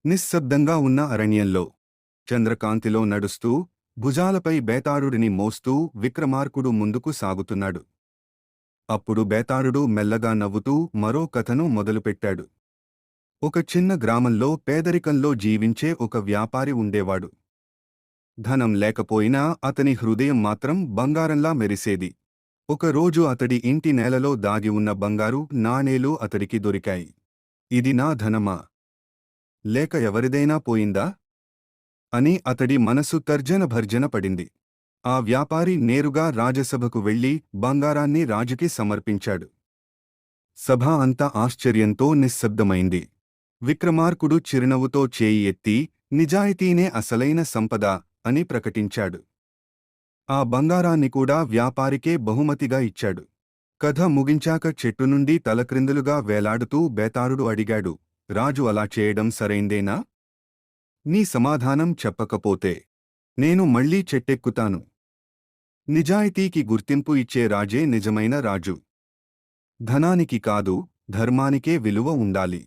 నిశ్శబ్దంగా ఉన్న అరణ్యంలో చంద్రకాంతిలో నడుస్తూ భుజాలపై బేతాళుడిని మోస్తూ విక్రమార్కుడు ముందుకు సాగుతున్నాడు. అప్పుడు బేతాళుడు మెల్లగా నవ్వుతూ మరో కథను మొదలుపెట్టాడు. ఒక చిన్న గ్రామంలో పేదరికంలో జీవించే ఒక వ్యాపారి ఉండేవాడు. ధనం లేకపోయినా అతని హృదయం మాత్రం బంగారంలా మెరిసేది. ఒకరోజు అతడి ఇంటి నేలలో దాగి ఉన్న బంగారు నాణేలు అతడికి దొరికాయి. ఇది నా ధనమా, లేక ఎవరిదైనా పోయిందా అని అతడి మనసు తర్జనభర్జన పడింది. ఆ వ్యాపారి నేరుగా రాజసభకు వెళ్లి బంగారాన్ని రాజుకి సమర్పించాడు. సభ అంతా ఆశ్చర్యంతో నిశ్శబ్దమైంది. విక్రమార్కుడు చిరునవ్వుతో చేయి ఎత్తి, నిజాయితీనే అసలైన సంపద అని ప్రకటించాడు. ఆ బంగారాన్ని కూడా వ్యాపారికే బహుమతిగా ఇచ్చాడు. కథ ముగించాక చెట్టు నుండి తలక్రిందులుగా వేలాడుతూ బేతాళుడు అడిగాడు, రాజు అలా చేయడం సరైందేనా? నీ సమాధానం చెప్పకపోతే నేను మళ్లీ చెట్టెక్కుతాను. నిజాయితీకి గుర్తింపు ఇచ్చే రాజే నిజమైన రాజు. ధనానికి కాదు, ధర్మానికే విలువ ఉండాలి.